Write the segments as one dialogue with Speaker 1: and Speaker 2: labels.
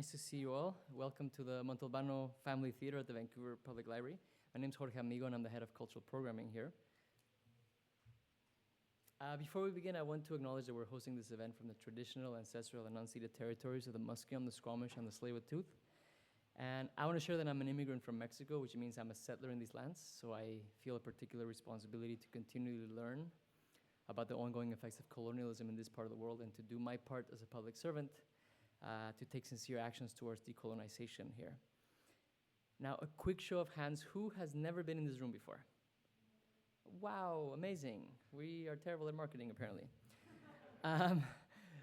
Speaker 1: Nice to see you all. Welcome to the Montalbano Family Theater at the Vancouver Public Library. My name is Jorge Amigo, and I'm the head of cultural programming here. Before we begin, I want to acknowledge that we're hosting this event from the traditional, ancestral, and unceded territories of the Musqueam, the Squamish, and the Tsleil-Waututh. And I want to share that I'm an immigrant from Mexico, which means I'm a settler in these lands, so I feel a particular responsibility to continually learn about the ongoing effects of colonialism in this part of the world and to do my part as a public servant to take sincere actions towards decolonization here. Now, a quick show of hands, who has never been in this room before? Wow, amazing. We are terrible at marketing, apparently.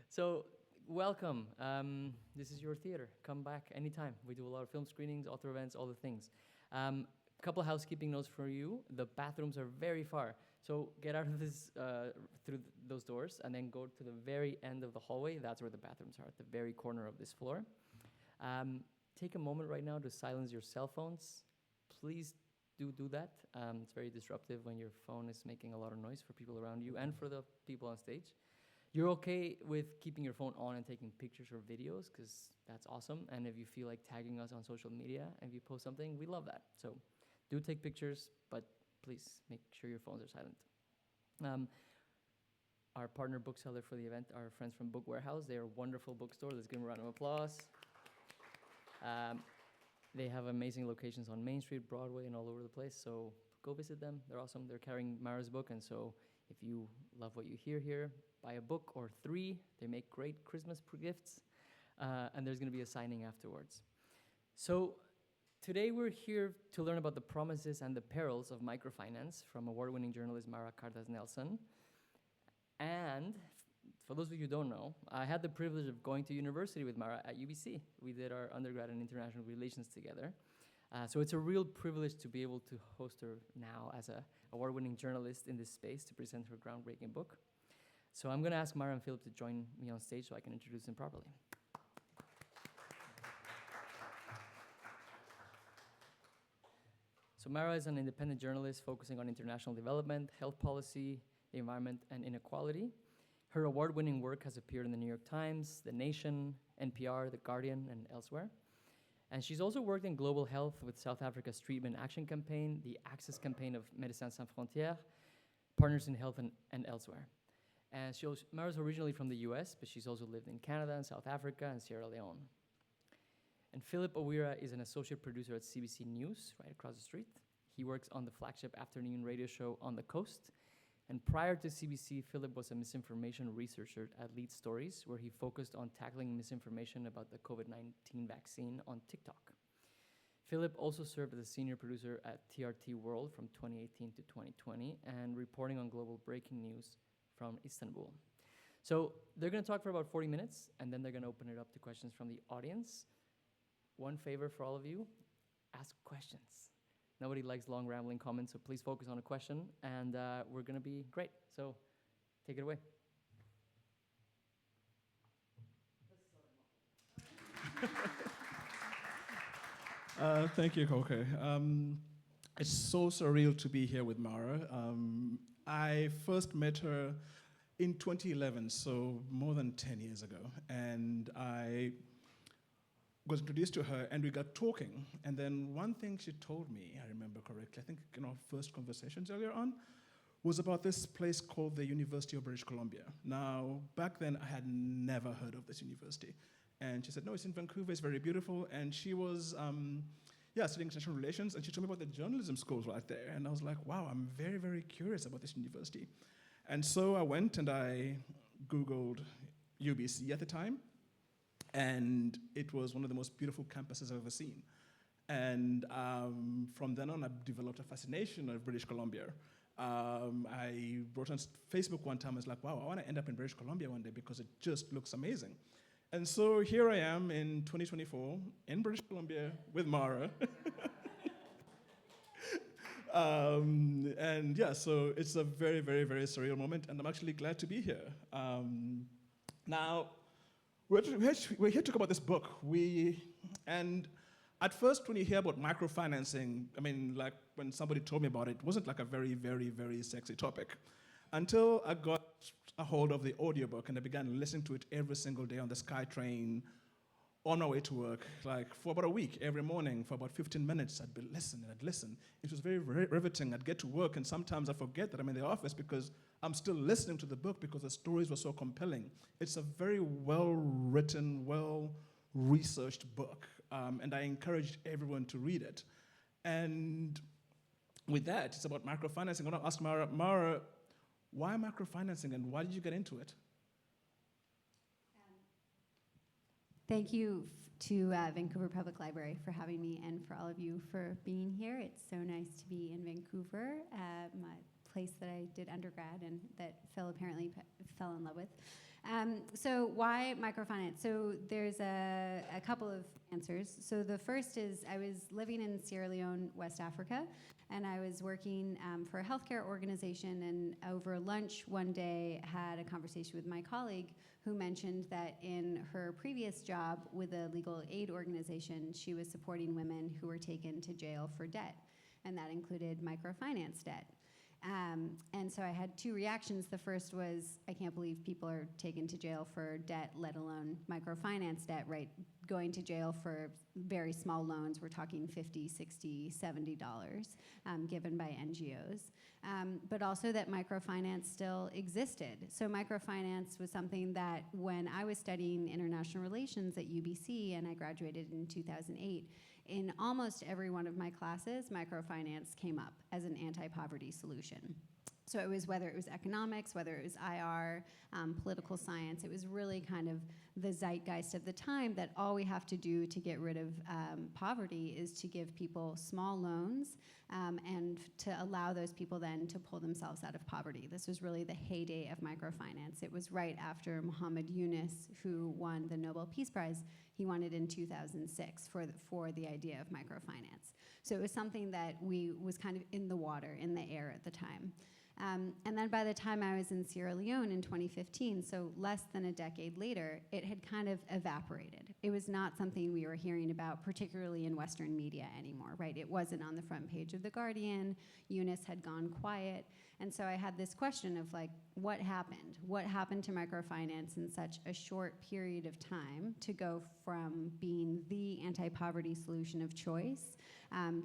Speaker 1: So, welcome. This is your theater. Come back anytime. We do a lot of film screenings, author events, all the things. Couple housekeeping notes for you. The bathrooms are very far. So get out of this through those doors and then go to the very end of the hallway. That's where the bathrooms are, at the very corner of this floor. Take a moment right now to silence your cell phones. Please do that. It's very disruptive when your phone is making a lot of noise for people around you and for the people on stage. You're okay with keeping your phone on and taking pictures or videos, because that's awesome. And if you feel like tagging us on social media and if you post something, we love that. So do take pictures, but please make sure your phones are silent. Our partner bookseller for the event are friends from Book Warehouse. They are a wonderful bookstore. Let's give them a round of applause. They have amazing locations on Main Street, Broadway, and all over the place, so go visit them. They're awesome. They're carrying Mara's book, and so if you love what you hear here, buy a book or 3. They make great Christmas gifts, and there's going to be a signing afterwards. So today we're here to learn about the promises and the perils of microfinance from award-winning journalist Mara Kardas Nelson. And for those of you who don't know, I had the privilege of going to university with Mara at UBC. We did our undergrad in international relations together. So it's a real privilege to be able to host her now as an award-winning journalist in this space to present her groundbreaking book. So I'm going to ask Mara and Philip to join me on stage so I can introduce them properly. So Mara is an independent journalist focusing on international development, health policy, the environment, and inequality. Her award-winning work has appeared in the New York Times, The Nation, NPR, The Guardian, and elsewhere. And she's also worked in global health with South Africa's Treatment Action Campaign, the Access Campaign of Médecins, Sans Frontières, Partners in Health, and elsewhere. And Mara's originally from the US, but she's also lived in Canada and South Africa and Sierra Leone. And Philip Owira is an associate producer at CBC News, right across the street. He works on the flagship afternoon radio show On the Coast. And prior to CBC, Philip was a misinformation researcher at Lead Stories, where he focused on tackling misinformation about the COVID-19 vaccine on TikTok. Philip also served as a senior producer at TRT World from 2018 to 2020 and reporting on global breaking news from Istanbul. So they're going to talk for about 40 minutes, and then they're going to open it up to questions from the audience. One favor for all of you, ask questions. Nobody likes long rambling comments, so please focus on a question, and we're going to be great. So take it away.
Speaker 2: Thank you, Jorge. It's so surreal to be here with Mara. I first met her in 2011, so more than 10 years ago, and I was introduced to her, and we got talking. And then one thing she told me, I remember correctly, I think in our first conversations earlier on, was about this place called the University of British Columbia. Now, back then, I had never heard of this university. And she said, no, it's in Vancouver, it's very beautiful. And she was, studying international relations, and she told me about the journalism schools right there. And I was like, wow, I'm very, very curious about this university. And so I went and I Googled UBC at the time. And it was one of the most beautiful campuses I've ever seen. And from then on, I developed a fascination of British Columbia. I wrote on Facebook one time, I was like, wow, I want to end up in British Columbia one day because it just looks amazing. And so here I am in 2024 in British Columbia with Mara. So it's a very, very, very surreal moment, and I'm actually glad to be here. Now, we're here to talk about this book. And at first, when you hear about microfinancing, I mean, like when somebody told me about it, it wasn't like a very, very, very sexy topic. Until I got a hold of the audiobook and I began listening to it every single day on the SkyTrain on my way to work, like for about a week, every morning, for about 15 minutes, I'd be listening, I'd listen. It was very, very riveting. I'd get to work, and sometimes I forget that I'm in the office because I'm still listening to the book because the stories were so compelling. It's a very well-written, well-researched book, and I encouraged everyone to read it. And with that, it's about microfinancing. I want to ask Mara, why microfinancing, and why did you get into it?
Speaker 3: Thank you to Vancouver Public Library for having me, and for all of you for being here. It's so nice to be in Vancouver, my place that I did undergrad and that Phil apparently fell in love with. So why microfinance? So there's a couple of answers. So the first is I was living in Sierra Leone, West Africa, and I was working for a healthcare organization, and over lunch one day had a conversation with my colleague who mentioned that in her previous job with a legal aid organization, she was supporting women who were taken to jail for debt, and that included microfinance debt. And so I had two reactions. The first was, I can't believe people are taken to jail for debt, let alone microfinance debt, right? Going to jail for very small loans, we're talking $50, $60, $70 given by NGOs. But also that microfinance still existed. So microfinance was something that when I was studying international relations at UBC, and I graduated in 2008, in almost every one of my classes, microfinance came up as an anti-poverty solution. So it was whether it was economics, whether it was IR, political science, it was really kind of the zeitgeist of the time that all we have to do to get rid of poverty is to give people small loans and to allow those people then to pull themselves out of poverty. This was really the heyday of microfinance. It was right after Muhammad Yunus, who won the Nobel Peace Prize. He won it in 2006 for the idea of microfinance. So it was something that was kind of in the water, in the air at the time. And then by the time I was in Sierra Leone in 2015, so less than a decade later, it had kind of evaporated. It was not something we were hearing about, particularly in Western media anymore, right? It wasn't on the front page of The Guardian. Yunus had gone quiet. And so I had this question of like, what happened? What happened to microfinance in such a short period of time to go from being the anti-poverty solution of choice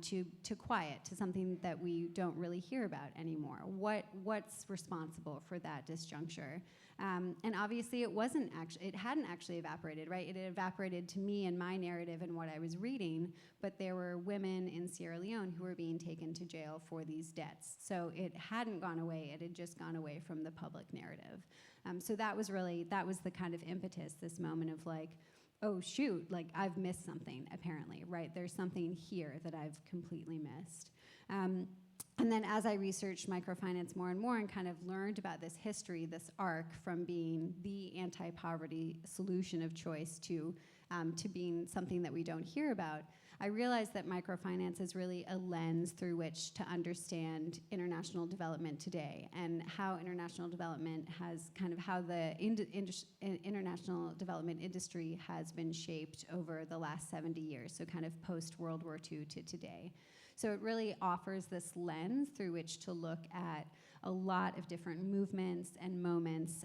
Speaker 3: to quiet, to something that we don't really hear about anymore? What's responsible for that disjuncture? And obviously it hadn't actually evaporated, right? It had evaporated to me and my narrative and what I was reading, but there were women in Sierra Leone who were being taken to jail for these debts. So it hadn't gone away, it had just gone away from the public narrative. So that was the kind of impetus, this moment of like, oh shoot, like I've missed something apparently, right? There's something here that I've completely missed. And then as I researched microfinance more and more and kind of learned about this history, this arc from being the anti-poverty solution of choice to being something that we don't hear about, I realized that microfinance is really a lens through which to understand international development today and how international development has kind of how the international development industry has been shaped over the last 70 years, so kind of post-World War II to today. So it really offers this lens through which to look at a lot of different movements and moments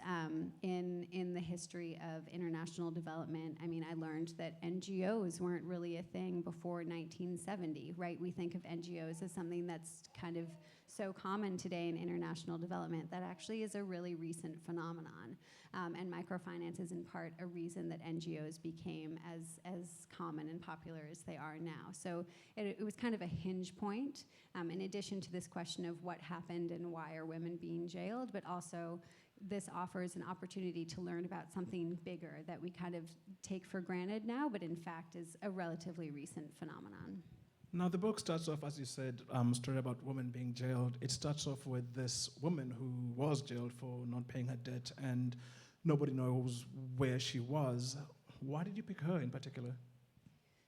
Speaker 3: in the history of international development. I mean, I learned that NGOs weren't really a thing before 1970, right? We think of NGOs as something that's kind of so common today in international development. That actually is a really recent phenomenon. And microfinance is in part a reason that NGOs became as common and popular as they are now. So it was kind of a hinge point, in addition to this question of what happened and why are women being jailed, but also this offers an opportunity to learn about something bigger that we kind of take for granted now, but in fact is a relatively recent phenomenon.
Speaker 2: Now, the book starts off, as you said, story about women being jailed. It starts off with this woman who was jailed for not paying her debt, and nobody knows where she was. Why did you pick her in particular?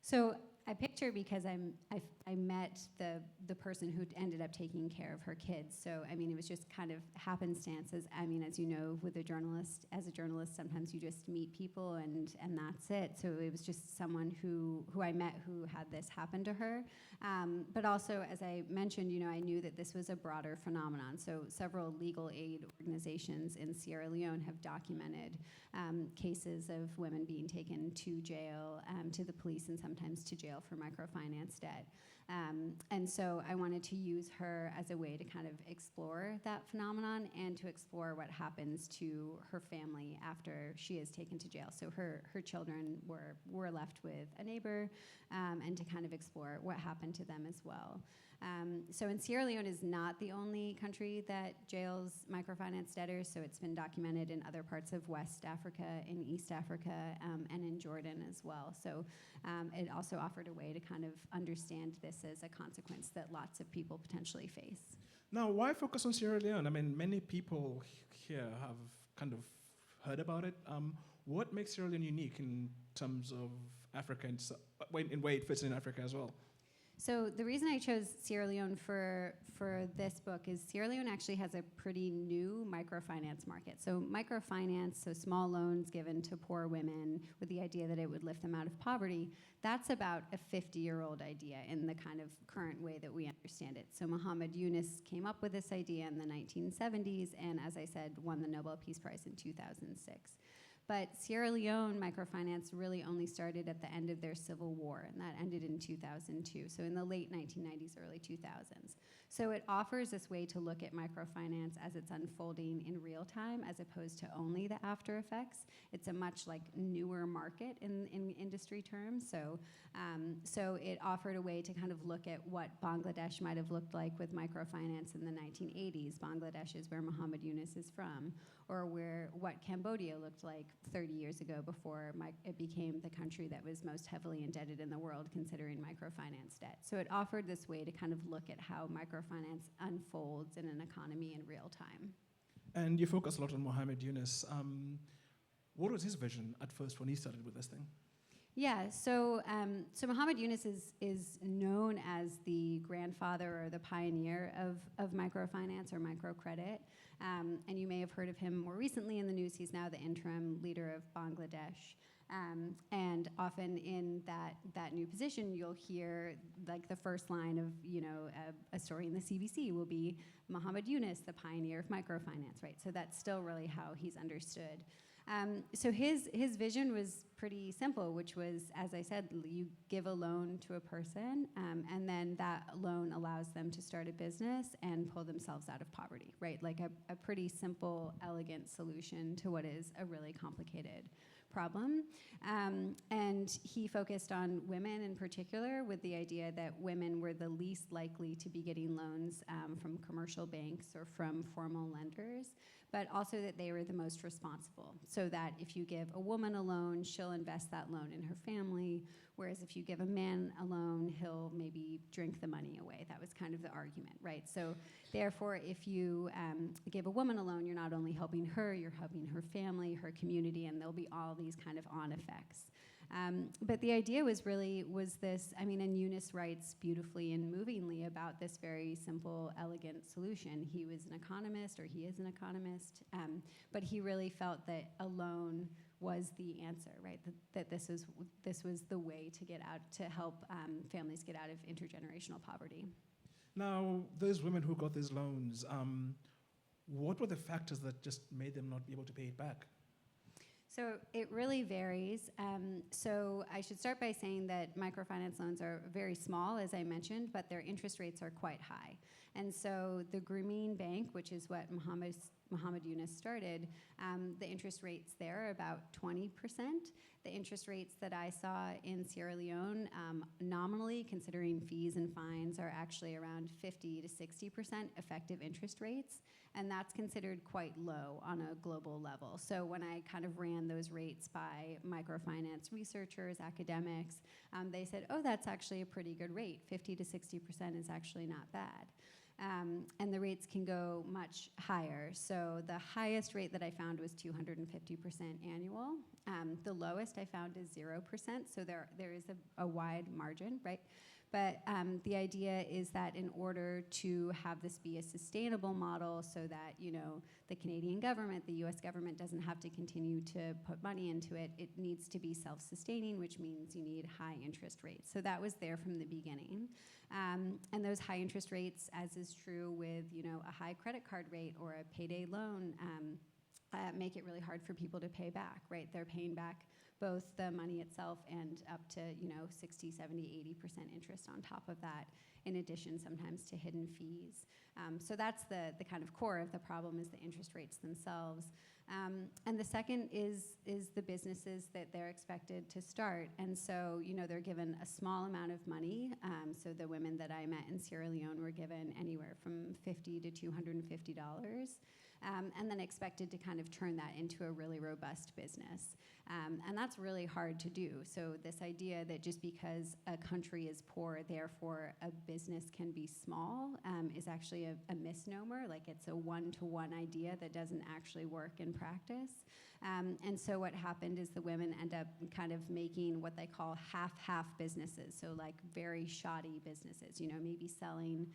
Speaker 3: So I picked her because I met the person who ended up taking care of her kids. So, I mean, it was just kind of happenstance. As you know, with a journalist, as a journalist, sometimes you just meet people and that's it. So it was just someone who I met who had this happen to her. But also, as I mentioned, I knew that this was a broader phenomenon. So several legal aid organizations in Sierra Leone have documented cases of women being taken to jail, to the police, and sometimes to jail for microfinance debt. And so I wanted to use her as a way to kind of explore that phenomenon and to explore what happens to her family after she is taken to jail. So her children were left with a neighbor, and to kind of explore what happened to them as well. So in Sierra Leone is not the only country that jails microfinance debtors, so it's been documented in other parts of West Africa, in East Africa, and in Jordan as well. So it also offered a way to kind of understand this as a consequence that lots of people potentially face.
Speaker 2: Now, why focus on Sierra Leone? I mean, many people here have kind of heard about it. What makes Sierra Leone unique in terms of Africa, and in way it fits in Africa as well?
Speaker 3: So the reason I chose Sierra Leone for this book is Sierra Leone actually has a pretty new microfinance market. So microfinance, so small loans given to poor women with the idea that it would lift them out of poverty, that's about a 50-year-old idea in the kind of current way that we understand it. So Muhammad Yunus came up with this idea in the 1970s and, as I said, won the Nobel Peace Prize in 2006. But Sierra Leone microfinance really only started at the end of their civil war, and that ended in 2002, so in the late 1990s, early 2000s. So it offers this way to look at microfinance as it's unfolding in real time, as opposed to only the after effects. It's a much newer market in industry terms. So it offered a way to kind of look at what Bangladesh might have looked like with microfinance in the 1980s. Bangladesh is where Muhammad Yunus is from, or what Cambodia looked like 30 years ago before it became the country that was most heavily indebted in the world, considering microfinance debt. So it offered this way to kind of look at how microfinance unfolds in an economy in real time.
Speaker 2: And you focus a lot on Muhammad Yunus. What was his vision at first when he started with this thing?
Speaker 3: Yeah, so Muhammad Yunus is known as the grandfather or the pioneer of microfinance or microcredit. And you may have heard of him more recently in the news. He's now the interim leader of Bangladesh. And often in that new position, you'll hear the first line of a story in the CBC will be Muhammad Yunus, the pioneer of microfinance, right? So that's still really how he's understood. So his vision was pretty simple, which was, as I said, you give a loan to a person, and then that loan allows them to start a business and pull themselves out of poverty, right? Like a pretty simple, elegant solution to what is a really complicated problem. And he focused on women in particular, with the idea that women were the least likely to be getting loans from commercial banks or from formal lenders, but also that they were the most responsible. So that if you give a woman a loan, she'll invest that loan in her family, whereas if you give a man a loan, he'll maybe drink the money away. That was kind of the argument, right? So therefore, if you give a woman a loan, you're not only helping her, you're helping her family, her community, and there'll be all these kind of on effects. But the idea was this, and Yunus writes beautifully and movingly about this very simple, elegant solution. He was an economist, or he is an economist, but he really felt that a loan was the answer, right? That this was the way to get out, to help families get out of intergenerational poverty.
Speaker 2: Now, those women who got these loans, what were the factors that just made them not be able to pay it back?
Speaker 3: So it really varies. So I should start by saying that microfinance loans are very small, as I mentioned, but their interest rates are quite high. And so the Grameen Bank, which is what Muhammad Yunus started, the interest rates there are about 20%. The interest rates that I saw in Sierra Leone, nominally, considering fees and fines, are actually around 50 to 60% effective interest rates, and that's considered quite low on a global level. So when I kind of ran those rates by microfinance researchers, academics, they said, oh, that's actually a pretty good rate. 50 to 60% is actually not bad. And the rates can go much higher. So the highest rate that I found was 250% annual. The lowest I found is 0%, so there is a wide margin, right? But the idea is that in order to have this be a sustainable model so that, you know, the Canadian government, the US government doesn't have to continue to put money into it, it needs to be self-sustaining, which means you need high interest rates. So that was there from the beginning. And those high interest rates, as is true with, you know, a high credit card rate or a payday loan, make it really hard for people to pay back, right? They're paying back both the money itself and up to, you know, 60, 70, 80% interest on top of that, in addition sometimes to hidden fees. So that's the kind of core of the problem, is the interest rates themselves. And the second is the businesses that they're expected to start. And so, you know, they're given a small amount of money. So the women that I met in Sierra Leone were given anywhere from $50 to $250. And then expected to kind of turn that into a really robust business. And that's really hard to do. So this idea that just because a country is poor, therefore a business can be small, is actually a misnomer. Like, it's a one-to-one idea that doesn't actually work in practice. And so what happened is the women end up kind of making what they call half-half businesses, so like very shoddy businesses, you know, maybe selling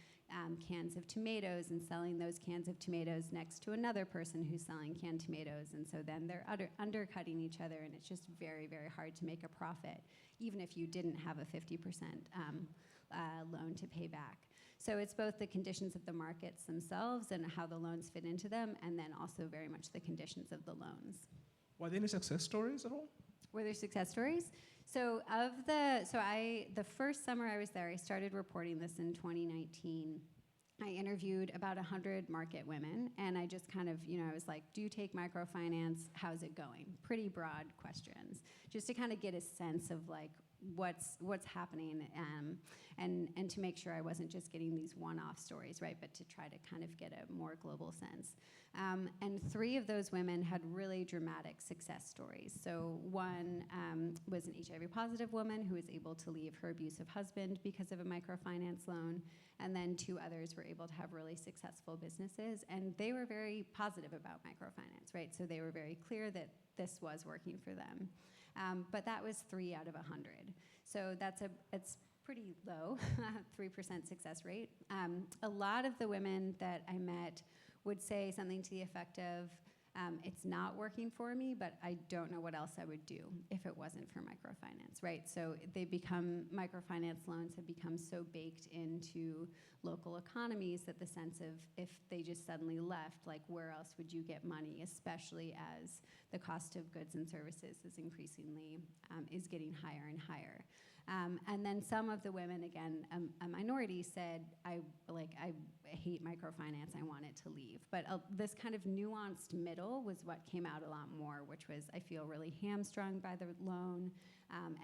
Speaker 3: cans of tomatoes and selling those cans of tomatoes next to another person who's selling canned tomatoes. And so then they're undercutting each other, and it's just very, very hard to make a profit, even if you didn't have a 50% loan to pay back. So it's both the conditions of the markets themselves and how the loans fit into them, and then also very much the conditions of the loans.
Speaker 2: Were there any success stories at all?
Speaker 3: Were there success stories? So the first summer I was there, I started reporting this in 2019. I interviewed about 100 market women, and I just kind of, you know, I was like, do you take microfinance? How's it going? Pretty broad questions, just to kind of get a sense of like what's happening, and to make sure I wasn't just getting these one-off stories, right, but to try to kind of get a more global sense. And 3 of those women had really dramatic success stories. So one was an HIV-positive woman who was able to leave her abusive husband because of a microfinance loan, and then 2 others were able to have really successful businesses, and they were very positive about microfinance, right? So they were very clear that this was working for them. But that was 3 out of 100. So it's pretty low, 3% success rate. A lot of the women that I met would say something to the effect of, it's not working for me, but I don't know what else I would do if it wasn't for microfinance, right? So microfinance loans have become so baked into local economies that the sense of if they just suddenly left, like, where else would you get money, especially as the cost of goods and services is increasingly, is getting higher and higher. And then some of the women, again, a minority, said, I hate microfinance, I want it to leave. But this kind of nuanced middle was what came out a lot more, which was, I feel really hamstrung by the loan,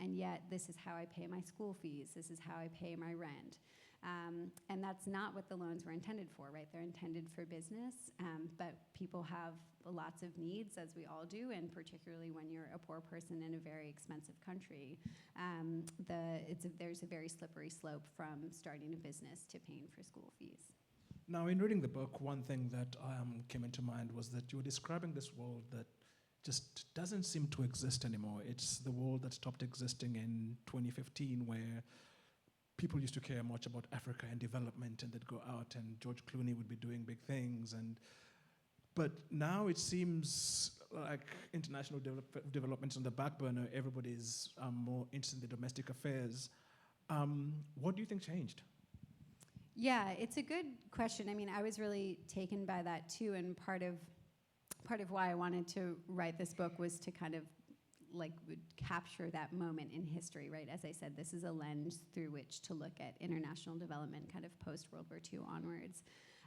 Speaker 3: and yet this is how I pay my school fees, this is how I pay my rent. And that's not what the loans were intended for, right? They're intended for business, but people have lots of needs, as we all do, and particularly when you're a poor person in a very expensive country, there's a very slippery slope from starting a business to paying for school fees.
Speaker 2: Now, in reading the book, one thing that came into mind was that you were describing this world that just doesn't seem to exist anymore. It's the world that stopped existing in 2015, where people used to care much about Africa and development, and they'd go out and George Clooney would be doing big things. But now it seems like international development's on the back burner. Everybody's more interested in the domestic affairs. What do you think changed?
Speaker 3: Yeah, it's a good question. I mean, I was really taken by that too, and part of why I wanted to write this book was to kind of like capture that moment in history, right? As I said, this is a lens through which to look at international development kind of post-World War II onwards.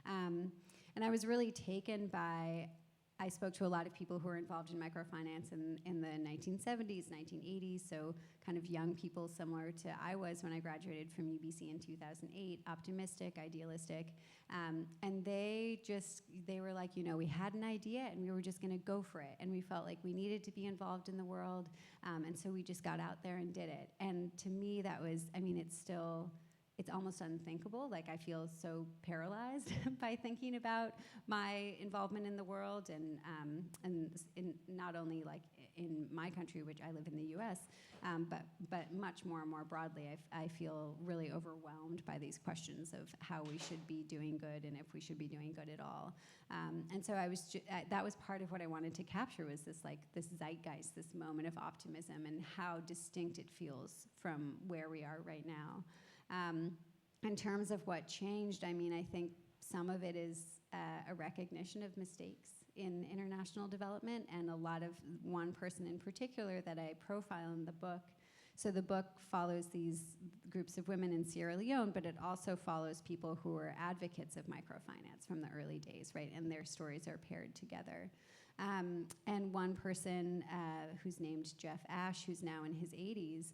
Speaker 3: And I was really taken by, I spoke to a lot of people who were involved in microfinance in the 1970s, 1980s, so kind of young people similar to I was when I graduated from UBC in 2008, optimistic, idealistic, and they were like, you know, we had an idea and we were just gonna go for it, and we felt like we needed to be involved in the world, and so we just got out there and did it. And to me that was, I mean, it's almost unthinkable. Like, I feel so paralyzed by thinking about my involvement in the world, and in not only like in my country, which I live in the U.S., but much more and more broadly, I feel really overwhelmed by these questions of how we should be doing good and if we should be doing good at all. And so that was part of what I wanted to capture, was this zeitgeist, this moment of optimism, and how distinct it feels from where we are right now. In terms of what changed, I mean, I think some of it is a recognition of mistakes in international development, and a lot of one person in particular that I profile in the book. So the book follows these groups of women in Sierra Leone, but it also follows people who are advocates of microfinance from the early days, right? And their stories are paired together. And one person who's named Jeff Ash, who's now in his 80s,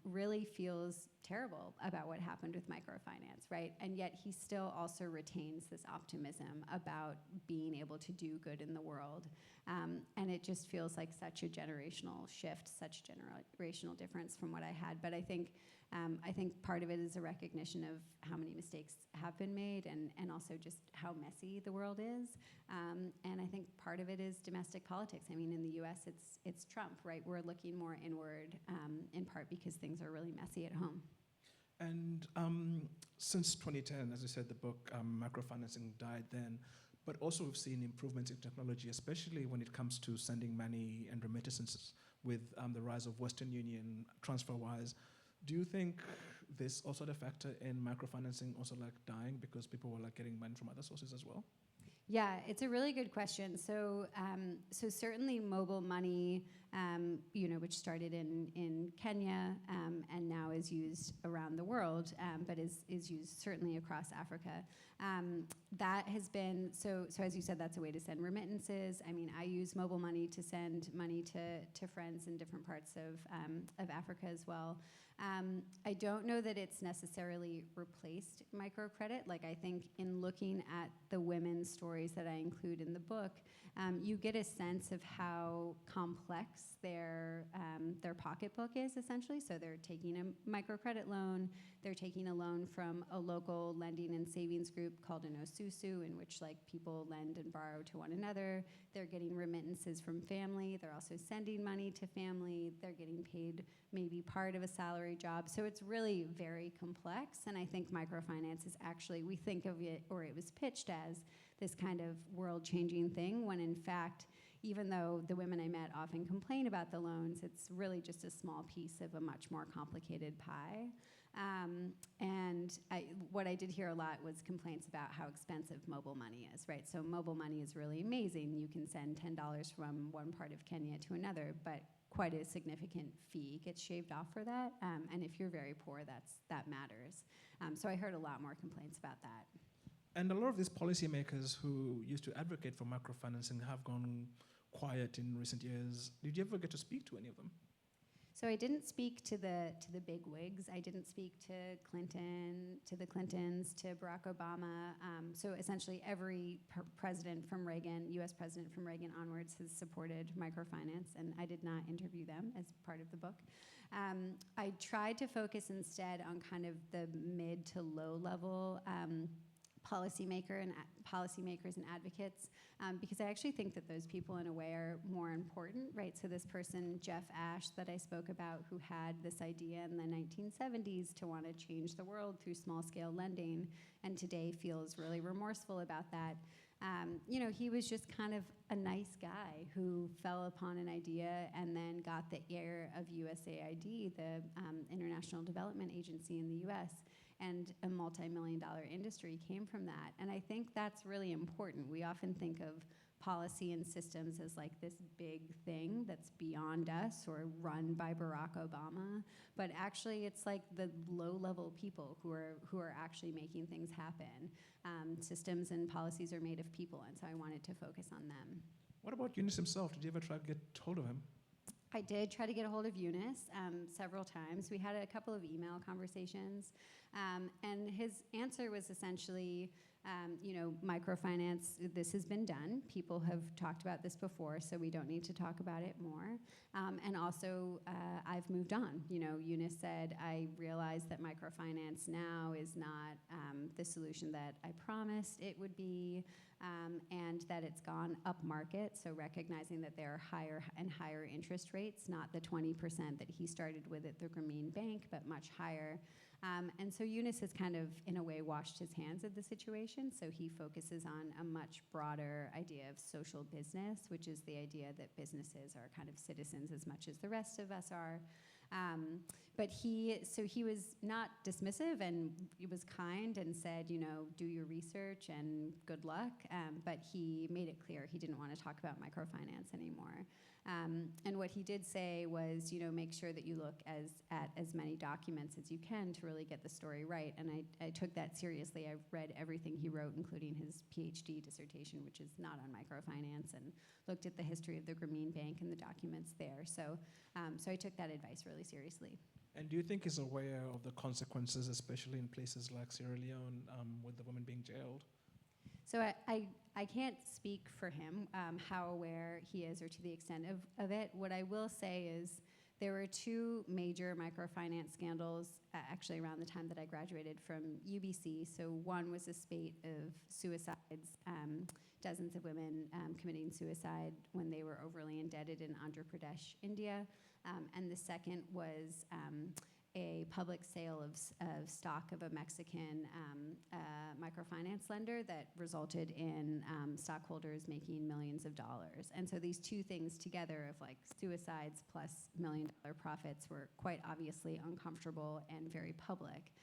Speaker 3: really feels terrible about what happened with microfinance, right? And yet he still also retains this optimism about being able to do good in the world. And it just feels like such a generational shift, such generational difference from what I had. But I think part of it is a recognition of how many mistakes have been made, and also just how messy the world is. And I think part of it is domestic politics. I mean, in the U.S., it's Trump, right? We're looking more inward, in part because things are really messy at home.
Speaker 2: And since 2010, as I said, the book Microfinancing died then, but also we've seen improvements in technology, especially when it comes to sending money and remittances with the rise of Western Union, TransferWise. Do you think this also had a factor in microfinancing also like dying because people were like getting money from other sources as well?
Speaker 3: Yeah, it's a really good question. So certainly mobile money, which started in Kenya and now is used around the world, but is used certainly across Africa. That has been, so as you said, that's a way to send remittances. I mean, I use mobile money to send money to friends in different parts of Africa as well. I don't know that it's necessarily replaced microcredit. Like, I think in looking at the women's stories that I include in the book, you get a sense of how complex their pocketbook is, essentially. So they're taking a microcredit loan, they're taking a loan from a local lending and savings group called an osusu, in which like people lend and borrow to one another. They're getting remittances from family. They're also sending money to family. They're getting paid maybe part of a salary job. So it's really very complex. And I think microfinance is actually, we think of it, or it was pitched as this kind of world-changing thing, when in fact, even though the women I met often complain about the loans, it's really just a small piece of a much more complicated pie. And what I did hear a lot was complaints about how expensive mobile money is, right? So mobile money is really amazing. You can send $10 from one part of Kenya to another, but quite a significant fee gets shaved off for that. And if you're very poor, that matters. So I heard a lot more complaints about that.
Speaker 2: And a lot of these policymakers who used to advocate for microfinancing have gone quiet in recent years. Did you ever get to speak to any of them?
Speaker 3: So I didn't speak to the big wigs. I didn't speak to the Clintons, to Barack Obama. So essentially every president from Reagan, U.S. president from Reagan onwards, has supported microfinance, and I did not interview them as part of the book. I tried to focus instead on kind of the mid to low level policymakers and advocates, because I actually think that those people in a way are more important, right? So this person, Jeff Ash, that I spoke about, who had this idea in the 1970s to want to change the world through small-scale lending, and today feels really remorseful about that. He was just kind of a nice guy who fell upon an idea and then got the ear of USAID, the International Development Agency in the U.S., and a multi-million-dollar industry came from that. And I think that's really important. We often think of policy and systems as like this big thing that's beyond us or run by Barack Obama, but actually it's like the low-level people who are actually making things happen. Systems and policies are made of people, and so I wanted to focus on them.
Speaker 2: What about Eunice himself? Did you ever try to get hold of him?
Speaker 3: I did try to get a hold of Eunice several times. We had a couple of email conversations, and his answer was essentially, Microfinance, this has been done. People have talked about this before, so we don't need to talk about it more. And also, I've moved on. Eunice said, I realize that microfinance now is not the solution that I promised it would be, and that it's gone up market, so recognizing that there are higher and higher interest rates, not the 20% that he started with at the Grameen Bank, but much higher. And so Eunice has kind of, in a way, washed his hands of the situation, so he focuses on a much broader idea of social business, which is the idea that businesses are kind of citizens as much as the rest of us are. But he was not dismissive, and he was kind and said, do your research and good luck. But he made it clear he didn't want to talk about microfinance anymore. And what he did say was, make sure that you look at as many documents as you can to really get the story right. And I took that seriously. I've read everything he wrote, including his PhD dissertation, which is not on microfinance, and looked at the history of the Grameen Bank and the documents there. So I took that advice really seriously.
Speaker 2: And do you think he's aware of the consequences, especially in places like Sierra Leone, with the women being jailed?
Speaker 3: So I can't speak for him, how aware he is or to the extent of it. What I will say is there were two major microfinance scandals actually around the time that I graduated from UBC. So one was a spate of suicides, dozens of women committing suicide when they were overly indebted in Andhra Pradesh, India. And the second was a public sale of stock of a Mexican microfinance lender that resulted in stockholders making millions of dollars. And so these two things together of like suicides plus $1 million profits were quite obviously uncomfortable and very public.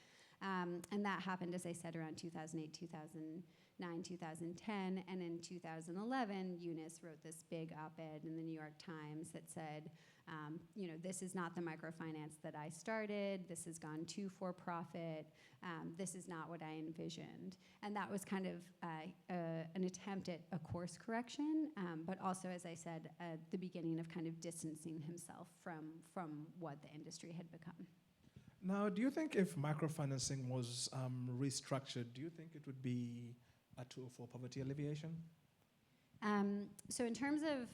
Speaker 3: And that happened, as I said, around 2008, 2009, 2010. And in 2011, Eunice wrote this big op-ed in the New York Times that said, this is not the microfinance that I started. This has gone too for profit. This is not what I envisioned. And that was kind of an attempt at a course correction, but also, as I said, the beginning of kind of distancing himself from what the industry had become.
Speaker 2: Now, do you think if microfinancing was restructured, do you think it would be a tool for poverty alleviation?
Speaker 3: So in terms of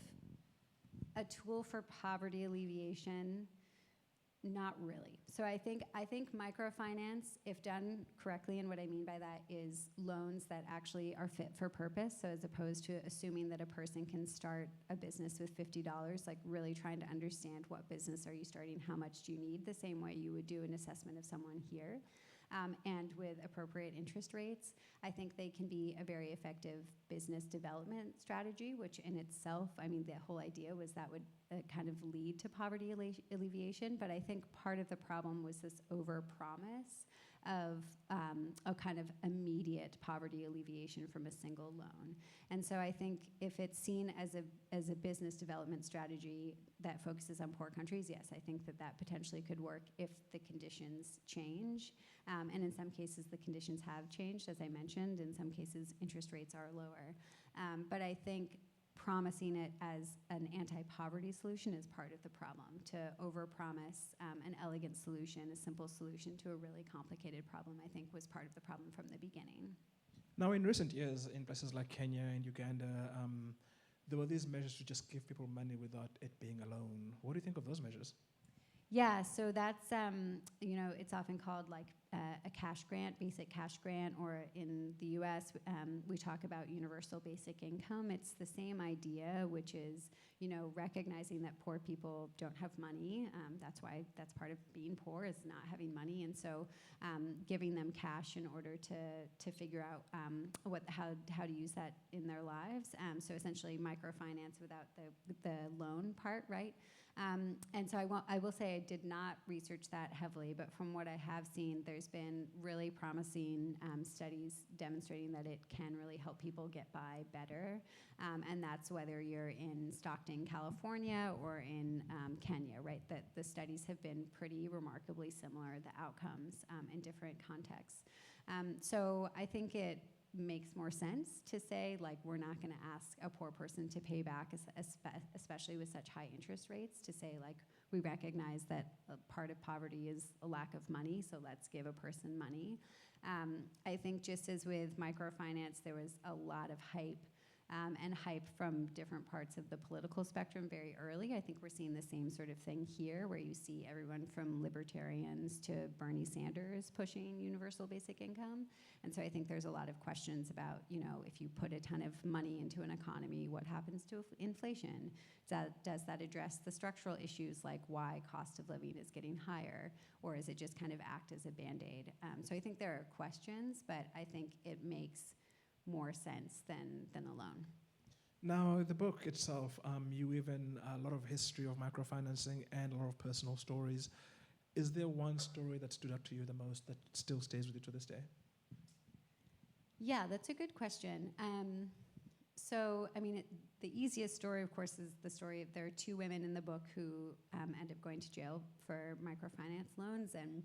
Speaker 3: a tool for poverty alleviation, not really. So I think microfinance, if done correctly, and what I mean by that is loans that actually are fit for purpose. So as opposed to assuming that a person can start a business with $50, like really trying to understand what business are you starting, how much do you need, the same way you would do an assessment of someone here. And with appropriate interest rates, I think they can be a very effective business development strategy, which in itself, the whole idea was that would kind of lead to poverty alleviation. But I think part of the problem was this overpromise of a kind of immediate poverty alleviation from a single loan. And so I think if it's seen as a business development strategy that focuses on poor countries, yes, I think that potentially could work if the conditions change. And in some cases, the conditions have changed, as I mentioned. In some cases, interest rates are lower. But I think promising it as an anti-poverty solution is part of the problem. To overpromise an elegant solution, a simple solution to a really complicated problem, I think was part of the problem from the beginning.
Speaker 2: Now, in recent years, in places like Kenya and Uganda, there were these measures to just give people money without it being a loan. What do you think of those measures?
Speaker 3: Yeah, so that's, it's often called like a cash grant, basic cash grant, or in the US, we talk about universal basic income. It's the same idea, which is, recognizing that poor people don't have money. That's part of being poor, is not having money. And so giving them cash in order to figure out how to use that in their lives. So essentially microfinance without the loan part, right? And so I will say I did not research that heavily, but from what I have seen, there's been really promising studies demonstrating that it can really help people get by better. And that's whether you're in Stockton, California, or in Kenya, right? That the studies have been pretty remarkably similar, the outcomes in different contexts. So I think it makes more sense to say, like, we're not going to ask a poor person to pay back, especially with such high interest rates, to say, like, we recognize that a part of poverty is a lack of money, so let's give a person money. I think just as with microfinance, there was a lot of hype and hype from different parts of the political spectrum very early. I think we're seeing the same sort of thing here, where you see everyone from libertarians to Bernie Sanders pushing universal basic income. And so I think there's a lot of questions about, if you put a ton of money into an economy, what happens to inflation? Does that address the structural issues like why cost of living is getting higher? Or is it just kind of act as a Band-Aid? So I think there are questions, but I think it makes more sense than a loan.
Speaker 2: Now, the book itself, you weave in a lot of history of microfinancing and a lot of personal stories. Is there one story that stood out to you the most that still stays with you to this day?
Speaker 3: Yeah, that's a good question. The easiest story, of course, is the story of there are two women in the book who end up going to jail for microfinance loans, and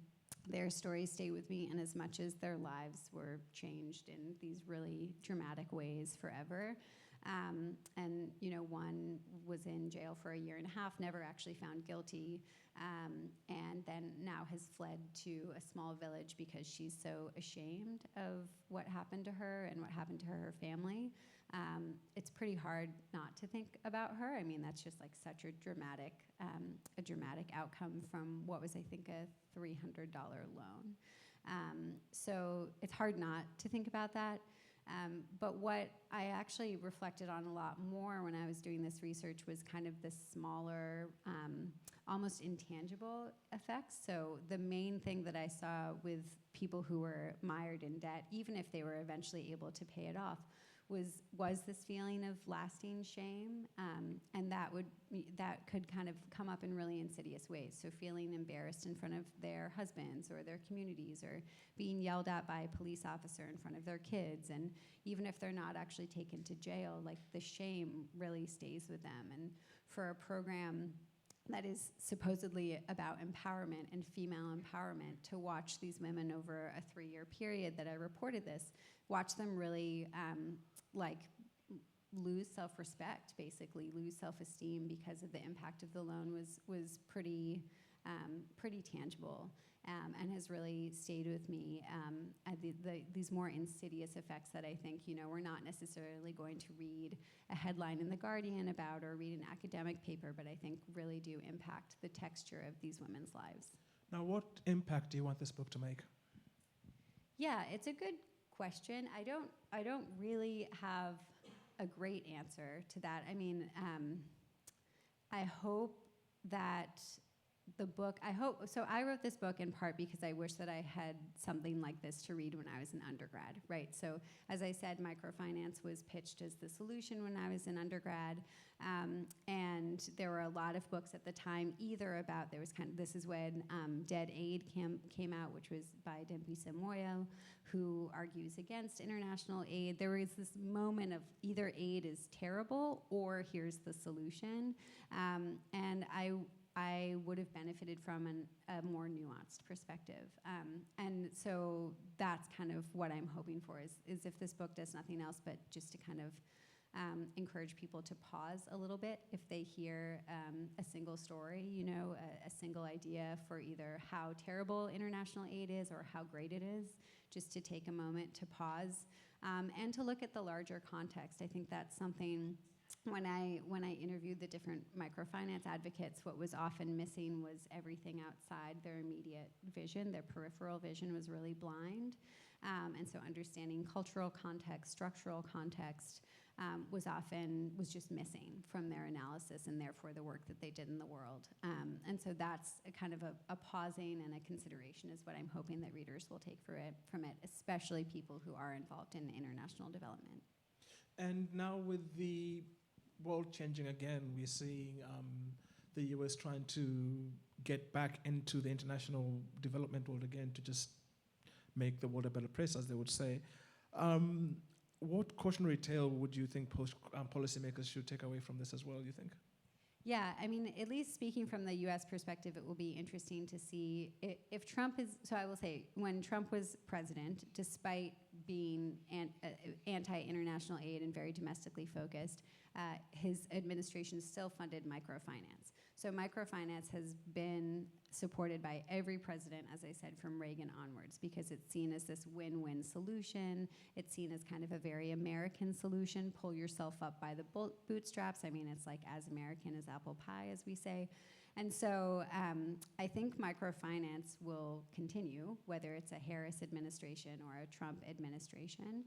Speaker 3: their stories stay with me in as much as their lives were changed in these really dramatic ways forever. One was in jail for 1.5 years, never actually found guilty, and then now has fled to a small village because she's so ashamed of what happened to her and what happened to her family. It's pretty hard not to think about her. I mean, that's just like such a dramatic outcome from what was, I think, a $300 loan. So it's hard not to think about that. But what I actually reflected on a lot more when I was doing this research was kind of the smaller, almost intangible effects. So the main thing that I saw with people who were mired in debt, even if they were eventually able to pay it off, was this feeling of lasting shame, and that could kind of come up in really insidious ways. So feeling embarrassed in front of their husbands or their communities, or being yelled at by a police officer in front of their kids, and even if they're not actually taken to jail, like the shame really stays with them. And for a program that is supposedly about empowerment and female empowerment, to watch these women over a 3-year period that I reported this, watch them really lose self-respect, basically lose self-esteem because of the impact of the loan was pretty tangible, and has really stayed with me. These more insidious effects that I think, we're not necessarily going to read a headline in The Guardian about or read an academic paper, but I think really do impact the texture of these women's lives.
Speaker 2: Now, what impact do you want this book to make?
Speaker 3: Yeah, it's a good question. I don't really have a great answer to that. I mean, I hope that so I wrote this book in part because I wish that I had something like this to read when I was an undergrad, right? So as I said, microfinance was pitched as the solution when I was an undergrad, and there were a lot of books at the time, either about, this is when Dead Aid came out, which was by Dambisa Moyo, who argues against international aid. There was this moment of either aid is terrible or here's the solution, and I would have benefited from a more nuanced perspective. And so that's kind of what I'm hoping for, is if this book does nothing else but just to kind of encourage people to pause a little bit if they hear a single story, a single idea for either how terrible international aid is or how great it is, just to take a moment to pause and to look at the larger context. I think that's something. When I interviewed the different microfinance advocates, what was often missing was everything outside their immediate vision. Their peripheral vision was really blind. And so understanding cultural context, structural context was just missing from their analysis, and therefore the work that they did in the world. And so that's a kind of a pausing and a consideration is what I'm hoping that readers will take from it, especially people who are involved in international development.
Speaker 2: And now with the world changing again, we're seeing the US trying to get back into the international development world again to just make the world a better place, as they would say. What cautionary tale would you think policymakers should take away from this as well, you think?
Speaker 3: Yeah, I mean, at least speaking from the US perspective, it will be interesting to see if Trump is, so I will say, when Trump was president, despite being anti-international aid and very domestically focused, his administration still funded microfinance. So microfinance has been supported by every president, as I said, from Reagan onwards, because it's seen as this win-win solution. It's seen as kind of a very American solution, pull yourself up by the bootstraps. I mean, it's like as American as apple pie, as we say. And so I think microfinance will continue, whether it's a Harris administration or a Trump administration.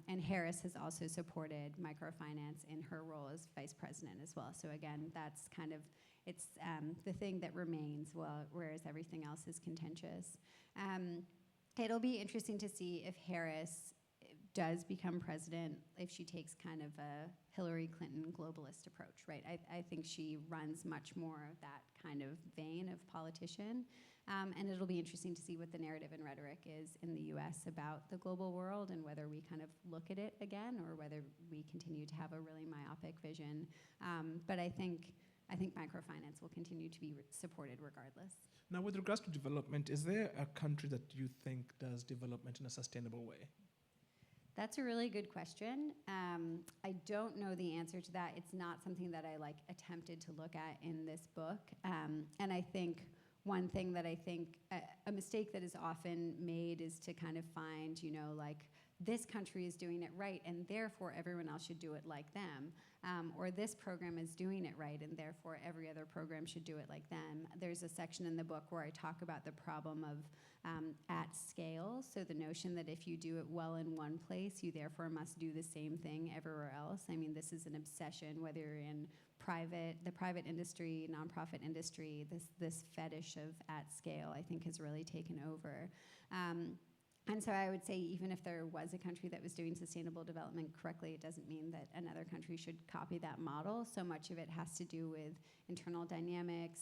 Speaker 3: And Harris has also supported microfinance in her role as vice president as well. So again, that's kind of, it's the thing that remains, whereas everything else is contentious. It'll be interesting to see if Harris does become president, if she takes kind of a Hillary Clinton globalist approach, right? I think she runs much more of that kind of vein of politician. And it'll be interesting to see what the narrative and rhetoric is in the US about the global world and whether we kind of look at it again or whether we continue to have a really myopic vision. But I think microfinance will continue to be supported regardless.
Speaker 2: Now, with regards to development, is there a country that you think does development in a sustainable way?
Speaker 3: That's a really good question. I don't know the answer to that. It's not something that I attempted to look at in this book. And I think one thing that I think a mistake that is often made is to kind of find, this country is doing it right and therefore everyone else should do it like them. Or this program is doing it right and therefore every other program should do it like them. There's a section in the book where I talk about the problem of at scale. So the notion that if you do it well in one place, you therefore must do the same thing everywhere else. I mean, this is an obsession, whether you're in the private industry, nonprofit industry, this fetish of at scale, I think, has really taken over. And so I would say even if there was a country that was doing sustainable development correctly, it doesn't mean that another country should copy that model. So much of it has to do with internal dynamics.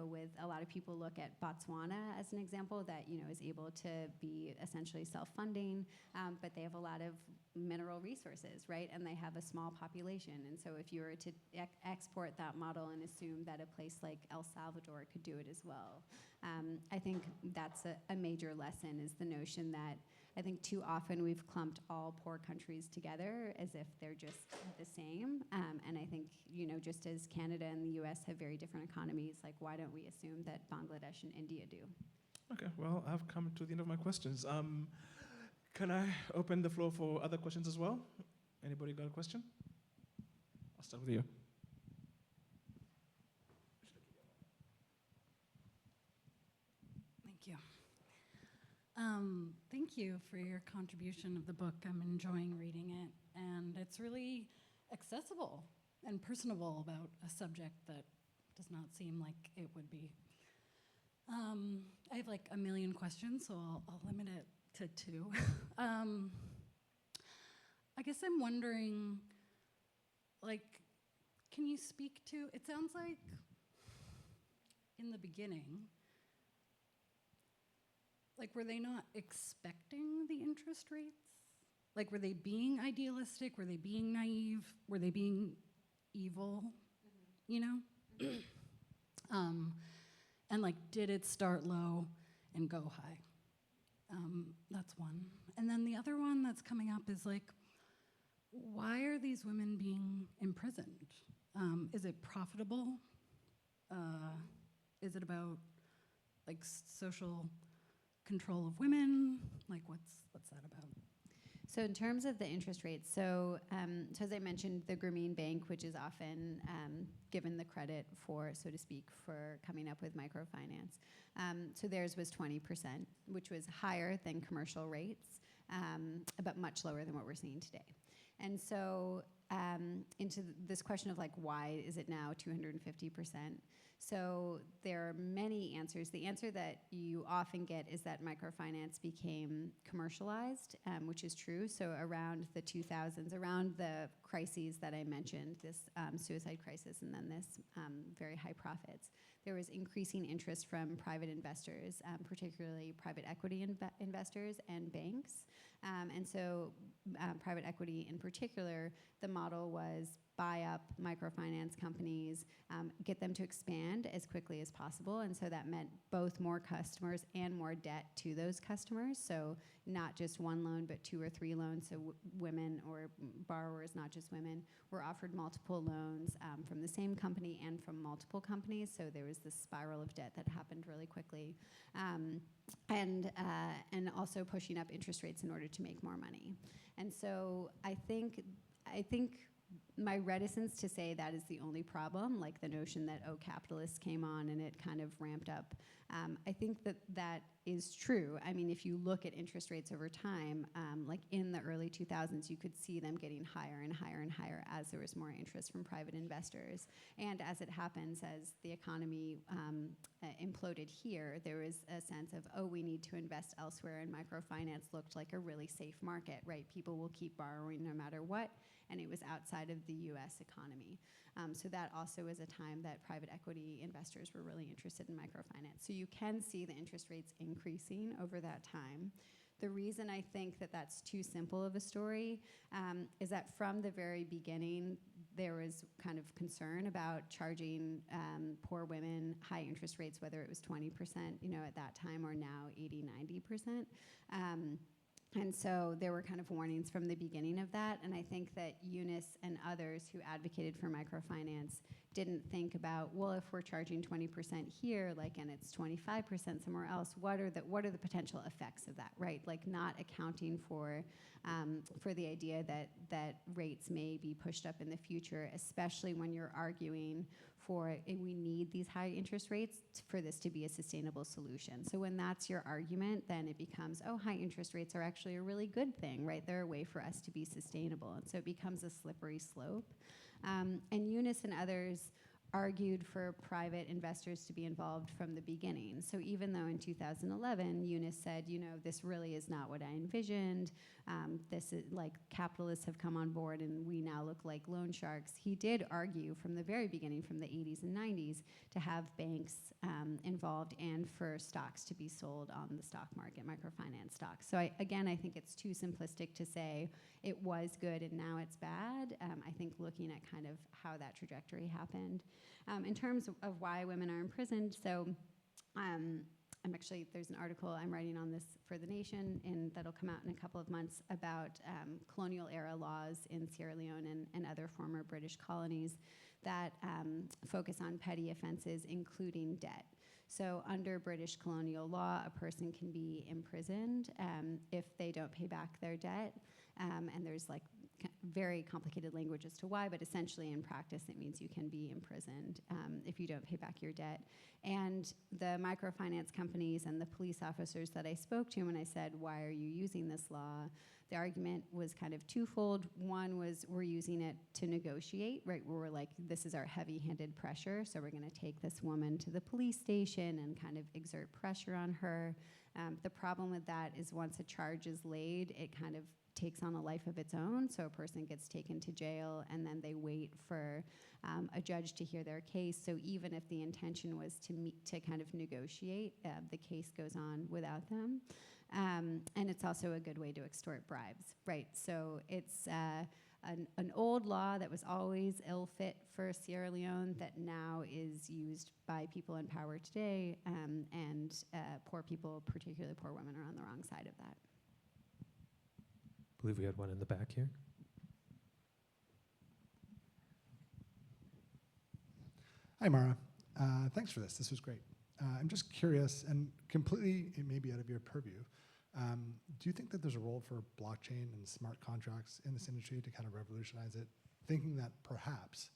Speaker 3: With a lot of people look at Botswana as an example that, is able to be essentially self-funding, but they have a lot of mineral resources, right? And they have a small population. And so if you were to export that model and assume that a place like El Salvador could do it as well, I think that's a major lesson, is the notion that I think too often we've clumped all poor countries together as if they're just the same. And I think, just as Canada and the US have very different economies, why don't we assume that Bangladesh and India do?
Speaker 2: Okay, well, I've come to the end of my questions. Can I open the floor for other questions as well? Anybody got a question? I'll start with you.
Speaker 4: Thank you. Thank you for your contribution of the book. I'm enjoying reading it, and it's really accessible and personable about a subject that does not seem like it would be. I have a million questions, so I'll limit it to two. I guess I'm wondering, can you speak to, it sounds like in the beginning, were they not expecting the interest rates? Were they being idealistic? Were they being naive? Were they being evil? Mm-hmm. And did it start low and go high? That's one. And then the other one that's coming up is why are these women being imprisoned? Is it profitable? Is it about social control of women? What's that about?
Speaker 3: So in terms of the interest rates, so as I mentioned, the Grameen Bank, which is often given the credit for, so to speak, for coming up with microfinance. So theirs was 20%, which was higher than commercial rates, but much lower than what we're seeing today. And so into this question of why is it now 250%? So there are many answers. The answer that you often get is that microfinance became commercialized, which is true. So around the 2000s, around the crises that I mentioned, this suicide crisis and then this very high profits, there was increasing interest from private investors, particularly private equity investors and banks. And so private equity in particular, the model was buy up microfinance companies, get them to expand as quickly as possible. And so that meant both more customers and more debt to those customers. So not just one loan, but 2 or 3 loans. So women or borrowers, not just women, were offered multiple loans from the same company and from multiple companies. So there was this spiral of debt that happened really quickly. And also pushing up interest rates in order to make more money. And so I think my reticence to say that is the only problem, like the notion that, oh, capitalists came on and it kind of ramped up, I think that is true. I mean, if you look at interest rates over time, like in the early 2000s, you could see them getting higher and higher and higher as there was more interest from private investors. And as it happens, as the economy imploded here, there was a sense of, oh, we need to invest elsewhere, and microfinance looked like a really safe market, right? People will keep borrowing no matter what, and it was outside of the US economy. So that also was a time that private equity investors were really interested in microfinance. So you can see the interest rates increasing over that time. The reason I think that that's too simple of a story is that from the very beginning, there was kind of concern about charging poor women high interest rates, whether it was 20%, at that time, or now 80, 90%. And so there were kind of warnings from the beginning of that. And I think that Eunice and others who advocated for microfinance didn't think about, well, if we're charging 20% here, and it's 25% somewhere else, what are the potential effects of that, right? Like not accounting for the idea that rates may be pushed up in the future, especially when you're arguing for we need these high interest rates for this to be a sustainable solution. So when that's your argument, then it becomes, oh, high interest rates are actually a really good thing, right? They're a way for us to be sustainable. And so it becomes a slippery slope. And Eunice and others argued for private investors to be involved from the beginning. So even though in 2011, Eunice said, this really is not what I envisioned, this is like capitalists have come on board and we now look like loan sharks, he did argue from the very beginning, from the 80s and 90s, to have banks involved and for stocks to be sold on the stock market, microfinance stocks. So I think it's too simplistic to say it was good and now it's bad. I think looking at kind of how that trajectory happened. In terms of why women are imprisoned, so there's an article I'm writing on this for The Nation, and that'll come out in a couple of months, about colonial era laws in Sierra Leone and other former British colonies that focus on petty offenses, including debt. So under British colonial law, a person can be imprisoned if they don't pay back their debt, and there's very complicated language as to why, but essentially in practice it means you can be imprisoned if you don't pay back your debt. And the microfinance companies and the police officers that I spoke to when I said, why are you using this law? The argument was kind of twofold. One was, we're using it to negotiate, right? Where we're like, this is our heavy-handed pressure, so we're gonna take this woman to the police station and kind of exert pressure on her. The problem with that is once a charge is laid, it kind of takes on a life of its own. So a person gets taken to jail and then they wait for a judge to hear their case. So even if the intention was to kind of negotiate, the case goes on without them. And it's also a good way to extort bribes, right? So it's an old law that was always ill fit for Sierra Leone that now is used by people in power today, and poor people, particularly poor women, are on the wrong side of that.
Speaker 5: I believe we had one in the back here.
Speaker 6: Hi, Mara. Thanks for this. This was great. I'm just curious, and completely, it may be out of your purview, do you think that there's a role for blockchain and smart contracts in this industry to kind of revolutionize it, thinking that perhaps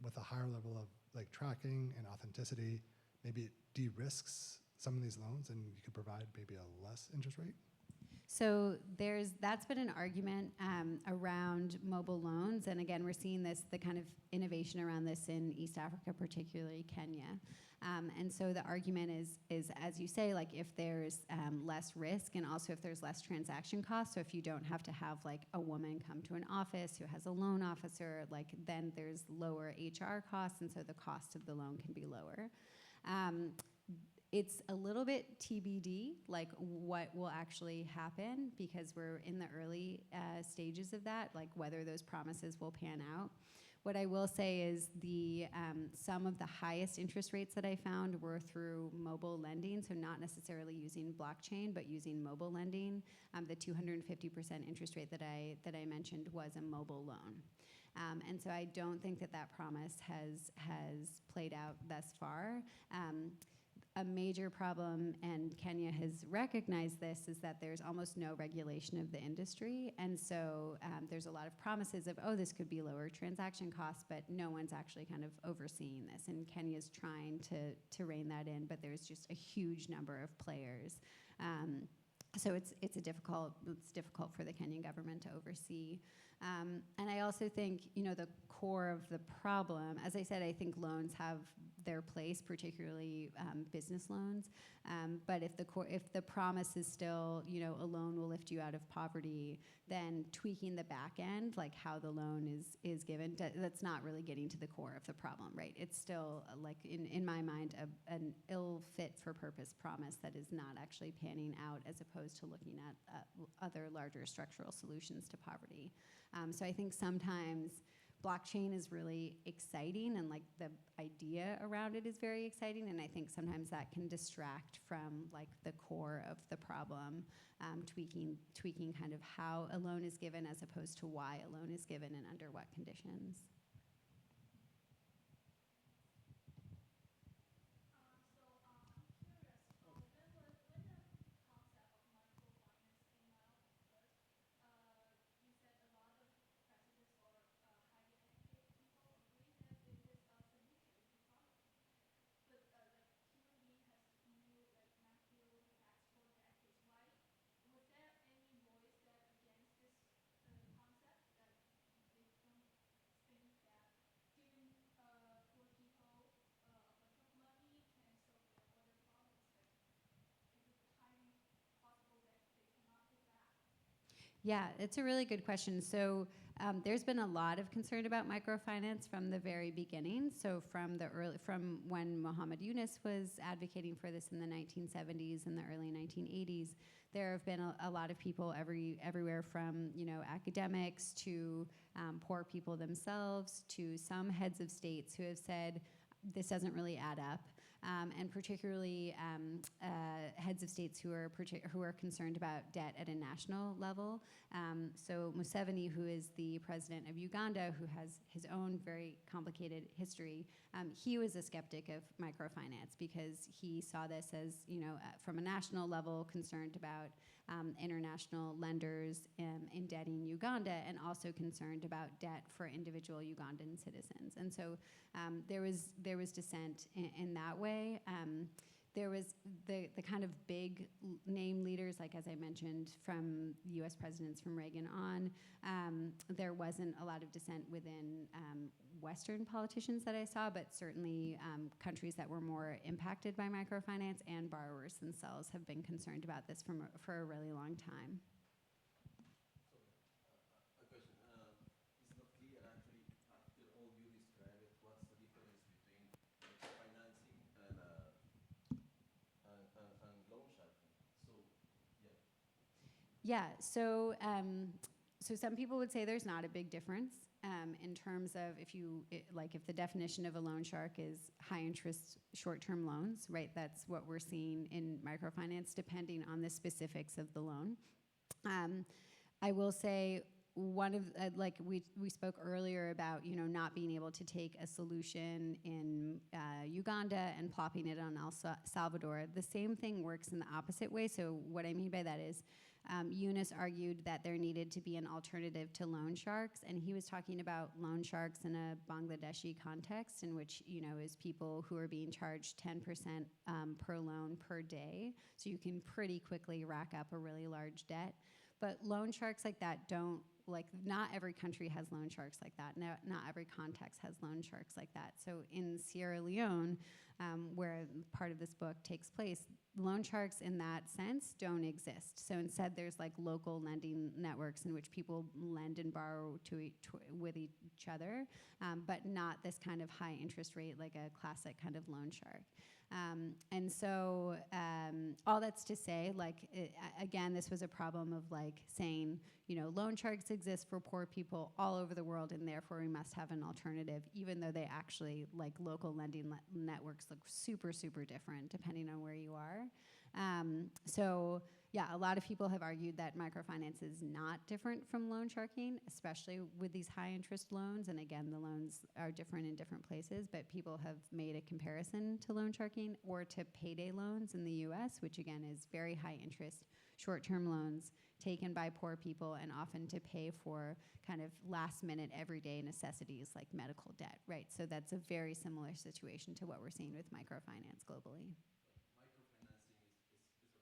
Speaker 6: with a higher level of tracking and authenticity, maybe it de-risks some of these loans and you could provide maybe a less interest rate?
Speaker 3: So that's been an argument around mobile loans, and again, we're seeing the kind of innovation around this in East Africa, particularly Kenya. And so the argument is, as you say, if there's less risk, and also if there's less transaction costs. So if you don't have to have a woman come to an office who has a loan officer, then there's lower HR costs, and so the cost of the loan can be lower. It's a little bit TBD, like what will actually happen, because we're in the early stages of that, like whether those promises will pan out. What I will say is some of the highest interest rates that I found were through mobile lending, so not necessarily using blockchain, but using mobile lending. The 250% interest rate that I mentioned was a mobile loan. And so I don't think that promise has played out thus far. A major problem, and Kenya has recognized this, is that there's almost no regulation of the industry. And so there's a lot of promises of, oh, this could be lower transaction costs, but no one's actually kind of overseeing this. And Kenya's trying to rein that in, but there's just a huge number of players. So it's difficult for the Kenyan government to oversee. And I also think, the core of the problem, as I said, I think loans have their place, particularly business loans. But if the promise is still, a loan will lift you out of poverty, then tweaking the back end, like how the loan is given, that's not really getting to the core of the problem, right? It's still, like in my mind, an ill fit for purpose promise that is not actually panning out, as opposed to looking at other larger structural solutions to poverty. So I think sometimes blockchain is really exciting, and like the idea around it is very exciting, and I think sometimes that can distract from like the core of the problem, tweaking kind of how a loan is given as opposed to why a loan is given and under what conditions. Yeah, it's a really good question. So there's been a lot of concern about microfinance from the very beginning. So from when Muhammad Yunus was advocating for this in the 1970s and the early 1980s, there have been a lot of people everywhere from academics to poor people themselves to some heads of states who have said this doesn't really add up. And particularly heads of states who are concerned about debt at a national level. So Museveni, who is the president of Uganda, who has his own very complicated history, he was a skeptic of microfinance because he saw this as, from a national level, concerned about international lenders indebting Uganda, and also concerned about debt for individual Ugandan citizens. And so there was dissent in that way. There was the kind of big name leaders, like as I mentioned, from U.S. presidents from Reagan on. There wasn't a lot of dissent within Western politicians that I saw, but certainly countries that were more impacted by microfinance and borrowers themselves have been concerned about this for a really long time.
Speaker 7: A question. It's not clear actually, after all you described it, what's the difference between financing and loan sharking? So, yeah.
Speaker 3: Yeah, so some people would say there's not a big difference in terms of if the definition of a loan shark is high interest short-term loans, right? That's what we're seeing in microfinance, depending on the specifics of the loan. I will say one of we spoke earlier about not being able to take a solution in Uganda and plopping it on El Salvador. The same thing works in the opposite way. So what I mean by that is Yunus argued that there needed to be an alternative to loan sharks, and he was talking about loan sharks in a Bangladeshi context, in which is people who are being charged 10% per loan per day, so you can pretty quickly rack up a really large debt. But loan sharks like that don't, not every country has loan sharks like that. Not every context has loan sharks like that. So in Sierra Leone, where part of this book takes place, loan sharks in that sense don't exist. So instead there's local lending networks in which people lend and borrow with each other, but not this kind of high interest rate, like a classic kind of loan shark. And so all that's to say, like, again, this was a problem of like saying, you know, loan sharks exist for poor people all over the world, and therefore we must have an alternative, even though they actually, like, local lending networks look super, super different depending on where you are. So yeah, a lot of people have argued that microfinance is not different from loan sharking, especially with these high interest loans. And again, the loans are different in different places, but people have made a comparison to loan sharking or to payday loans in the US, which again is very high interest, short-term loans taken by poor people and often to pay for kind of last minute everyday necessities like medical debt, right? So that's a very similar situation to what we're seeing with microfinance globally.
Speaker 7: Microfinancing is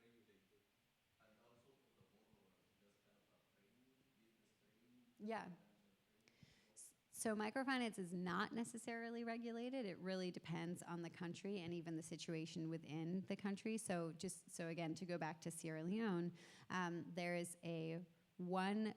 Speaker 7: regulated, and also for the borrower, there's kind of a training, business training,
Speaker 3: Yeah.
Speaker 7: financial training.
Speaker 3: So microfinance is not necessarily regulated. It really depends on the country and even the situation within the country. So so again, to go back to Sierra Leone, there is a one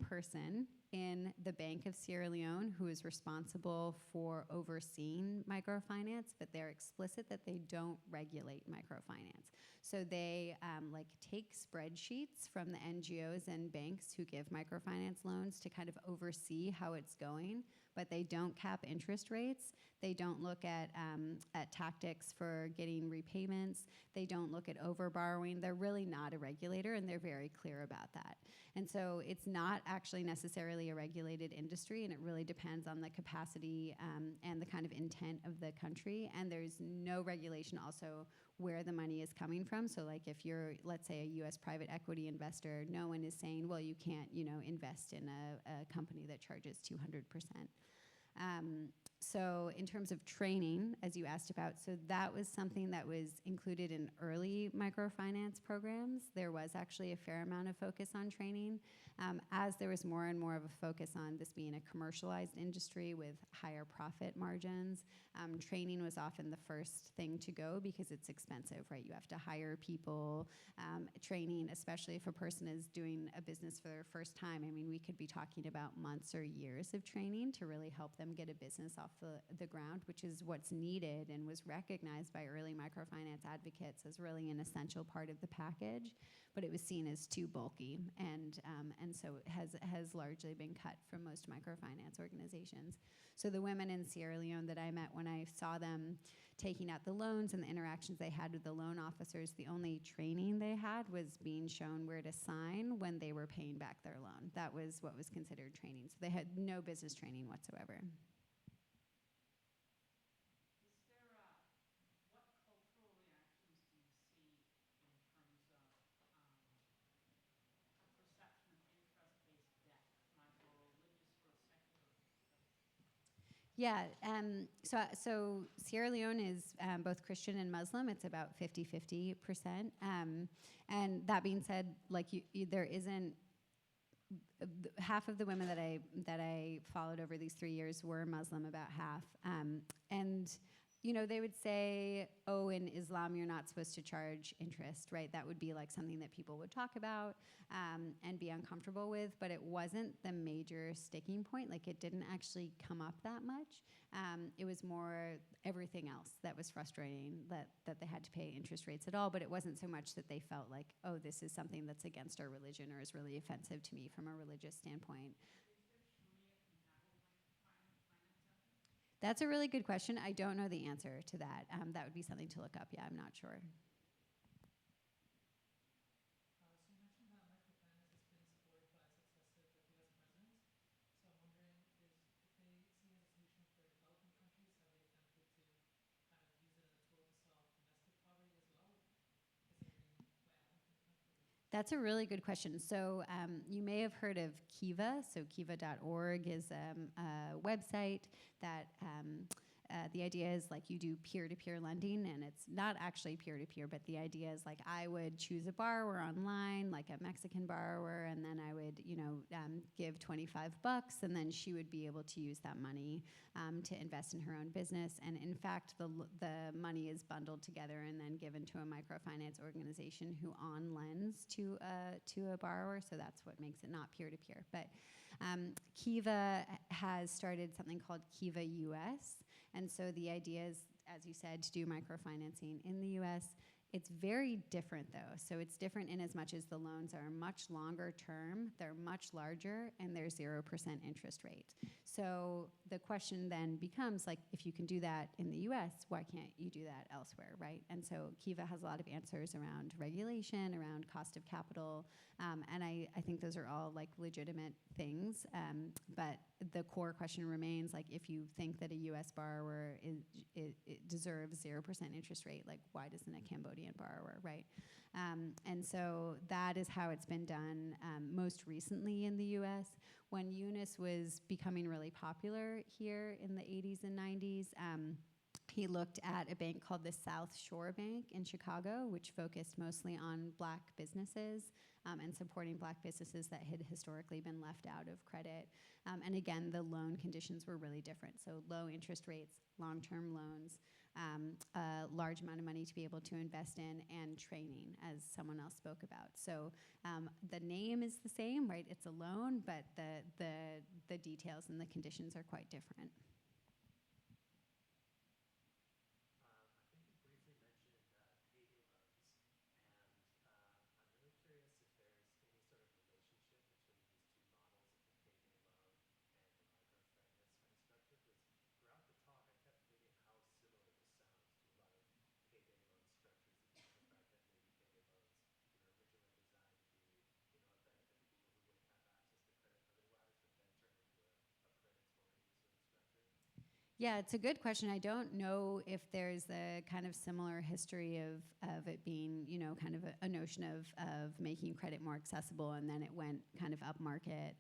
Speaker 3: person in the Bank of Sierra Leone who is responsible for overseeing microfinance, but they're explicit that they don't regulate microfinance. So they like take spreadsheets from the NGOs and banks who give microfinance loans to kind of oversee how it's going, but they don't cap interest rates. They don't look at tactics for getting repayments. They don't look at overborrowing. They're really not a regulator, and they're very clear about that. And so it's not actually necessarily a regulated industry, and it really depends on the capacity and the kind of intent of the country. And there's no regulation also where the money is coming from. So like if you're, let's say, a US private equity investor, no one is saying, well, you can't, you know, invest in a company that charges 200%. So in terms of training, as you asked about, so that was something that was included in early microfinance programs. There was actually a fair amount of focus on training. As there was more and more of a focus on this being a commercialized industry with higher profit margins, training was often the first thing to go because it's expensive, right? You have to hire people. Training, especially if a person is doing a business for their first time, I mean, we could be talking about months or years of training to really help them get a business off the ground, which is what's needed and was recognized by early microfinance advocates as really an essential part of the package, but it was seen as too bulky, and so it has largely been cut from most microfinance organizations. So the women in Sierra Leone that I met, when I saw them taking out the loans and the interactions they had with the loan officers, the only training they had was being shown where to sign when they were paying back their loan. That was what was considered training. So they had no business training whatsoever. Yeah, so Sierra Leone is both Christian and Muslim. It's about 50-50%. And that being said, like there isn't, half of the women that I followed over these 3 years were Muslim, about half. And you know, they would say, oh, in Islam, you're not supposed to charge interest, right? That would be like something that people would talk about and be uncomfortable with, but it wasn't the major sticking point. Like, it didn't actually come up that much. It was more everything else that was frustrating, that they had to pay interest rates at all, but it wasn't so much that they felt like, oh, this is something that's against our religion or is really offensive to me from a religious standpoint. That's a really good question. I don't know the answer to that. That would be something to look up. Yeah, I'm not sure.
Speaker 8: So you mentioned that microfinance has been supported by successive US presidents. So I'm wondering, if they see it as a solution for developing countries, have they attempted to kind of use it as a tool to solve domestic poverty as well? Is there any way out in the country?
Speaker 3: That's a really good question. So you may have heard of Kiva. So kiva.org is a website that the idea is like you do peer-to-peer lending, and it's not actually peer-to-peer, but the idea is like I would choose a borrower online, like a Mexican borrower, and then I would, you know, give $25, and then she would be able to use that money to invest in her own business. And in fact, the money is bundled together and then given to a microfinance organization who on-lends to a borrower. So that's what makes it not peer-to-peer. But Kiva has started something called Kiva US. And so the idea is as you said, to do microfinancing in the US. It's very different though. So it's different in as much as the loans are much longer term, they're much larger, and they're 0% interest rate. So the question then becomes, like, if you can do that in the US, why can't you do that elsewhere, right? And so Kiva has a lot of answers around regulation, around cost of capital, and I think those are all like legitimate things. But the core question remains, like, if you think that a US borrower it deserves 0% interest rate, like, why doesn't a Cambodian borrower, right? And so that is how it's been done most recently in the US. When Eunice was becoming really popular here in the 80s and 90s, he looked at a bank called the South Shore Bank in Chicago, which focused mostly on black businesses and supporting black businesses that had historically been left out of credit. And again, the loan conditions were really different. So low interest rates, long-term loans, a large amount of money to be able to invest in, and training, as someone else spoke about. So the name is the same, right? It's a loan, but the details and the conditions are quite different. Yeah, it's a good question. I don't know if there's a kind of similar history of it being, you know, kind of a notion of making credit more accessible, and then it went kind of upmarket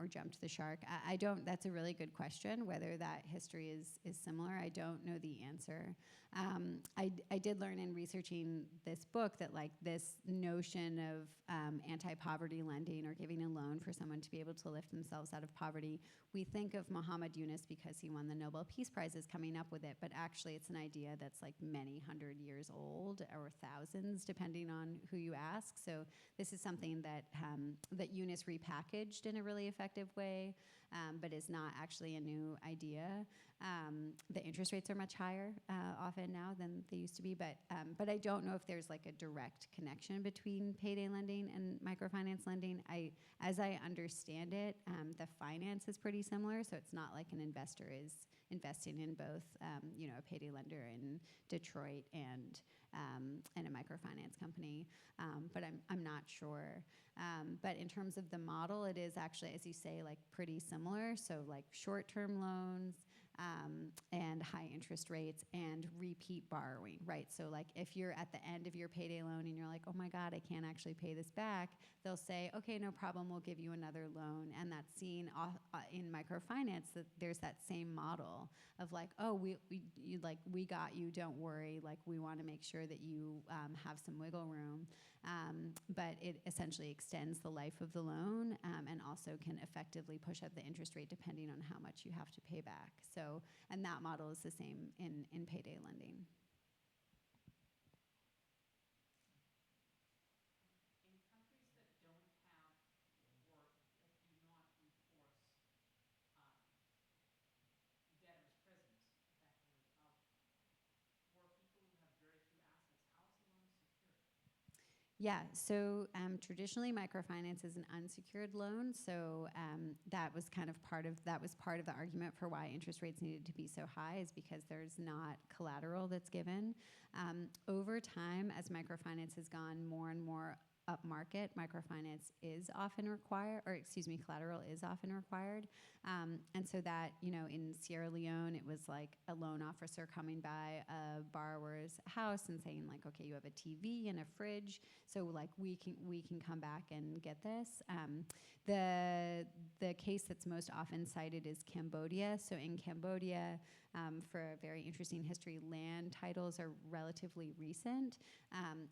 Speaker 3: or jumped the shark. I don't, that's a really good question, whether that history is similar. I don't know the answer. I did learn in researching this book that, like, this notion of anti-poverty lending or giving a loan for someone to be able to lift themselves out of poverty, we think of Muhammad Yunus because he won the Nobel Peace Prize as coming up with it, but actually it's an idea that's like many hundred years old, or thousands, depending on who you ask. So this is something that that Yunus repackaged in a really effective way, but is not actually a new idea. The interest rates are much higher often now than they used to be, but I don't know if there's like a direct connection between payday lending and microfinance lending. As I understand it, the finance is pretty similar, so it's not like an investor is investing in both, you know, a payday lender in Detroit and a microfinance company, but I'm not sure. But in terms of the model, it is actually, as you say, like pretty similar. So like short-term loans, and high interest rates and repeat borrowing, right? So like if you're at the end of your payday loan and you're like, oh my God, I can't actually pay this back, they'll say, okay, no problem, we'll give you another loan. And that's seen in microfinance, that there's that same model of like, oh, we got you, don't worry, like we want to make sure that you have some wiggle room. But it essentially extends the life of the loan and also can effectively push up the interest rate depending on how much you have to pay back. So, and that model is the same in payday lending.
Speaker 8: In countries that don't have or do not enforce debtors' prisons, effectively, for people who have very few assets, how is the loan secured?
Speaker 3: Yeah, so traditionally microfinance is an unsecured loan, so that was kind of part of the argument for why interest rates needed to be so high, is because there's not collateral that's given. Over time, as microfinance has gone more and more upmarket, microfinance is often required, or excuse me, collateral is often required. And so that, you know, in Sierra Leone, it was like a loan officer coming by a borrower's house and saying like, okay, you have a TV and a fridge, so like we can come back and get this. The case that's most often cited is Cambodia. So in Cambodia, for a very interesting history, land titles are relatively recent,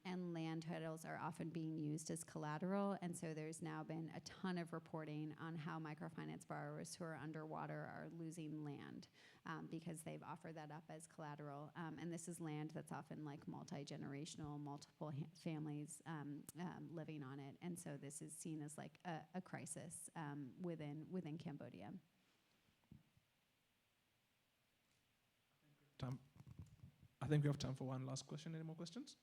Speaker 3: and land titles are often being used as collateral, and so there's now been a ton of reporting on how microfinance borrowers who are underwater are losing land because they've offered that up as collateral, and this is land that's often like multi-generational, multiple families living on it, and so this is seen as like a crisis within Cambodia.
Speaker 2: Tom? think we have time for one last question. Any more questions?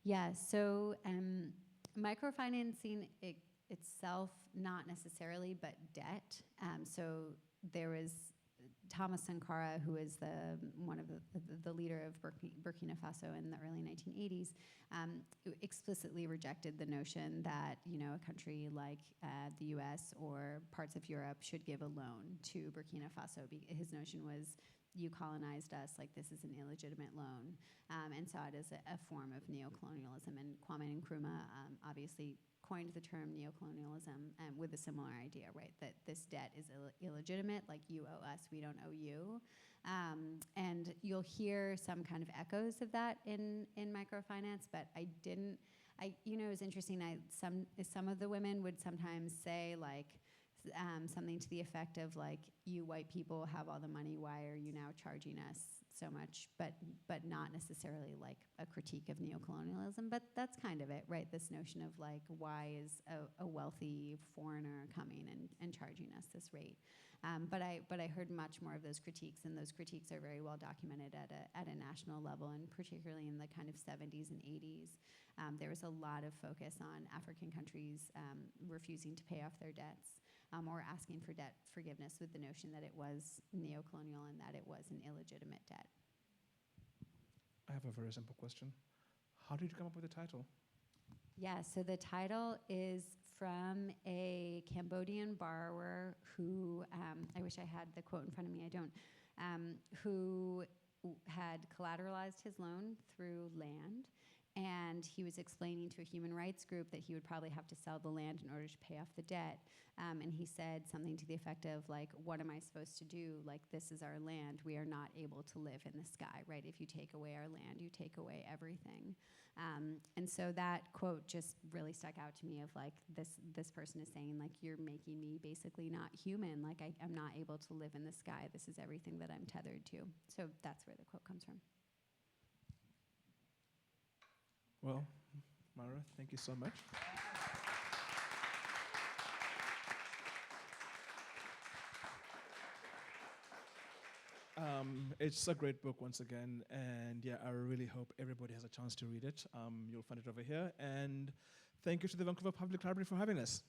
Speaker 3: Yeah, so microfinancing itself, not necessarily, but debt. So there was Thomas Sankara, who is one of the leader of Burkina Faso in the early 1980s, who explicitly rejected the notion that a country like the U.S. or parts of Europe should give a loan to Burkina Faso. His notion was, you colonized us, like this is an illegitimate loan, and saw it as a form of neocolonialism. And Kwame Nkrumah obviously coined the term neocolonialism with a similar idea, right? That this debt is illegitimate, like you owe us, we don't owe you. And you'll hear some kind of echoes of that in microfinance, but it was interesting. Some of the women would sometimes say like, something to the effect of like, you white people have all the money, why are you now charging us so much? But not necessarily like a critique of neocolonialism, but that's kind of it, right? This notion of like, why is a wealthy foreigner coming and charging us this rate? But I heard much more of those critiques, and those critiques are very well documented at a national level, and particularly in the kind of 70s and 80s. There was a lot of focus on African countries refusing to pay off their debts, or asking for debt forgiveness with the notion that it was neocolonial and that it was an illegitimate debt.
Speaker 2: I have a very simple question. How did you come up with the title?
Speaker 3: Yeah, so the title is from a Cambodian borrower who, I wish I had the quote in front of me, I don't, who had collateralized his loan through land. And he was explaining to a human rights group that he would probably have to sell the land in order to pay off the debt. And he said something to the effect of like, what am I supposed to do? Like, this is our land. We are not able to live in the sky, right? If you take away our land, you take away everything. And so that quote just really stuck out to me of like, this person is saying like, you're making me basically not human. Like I'm not able to live in the sky. This is everything that I'm tethered to. So that's where the quote comes from.
Speaker 2: Well, Mara, thank you so much. It's a great book once again, and yeah, I really hope everybody has a chance to read it. You'll find it over here, and thank you to the Vancouver Public Library for having us.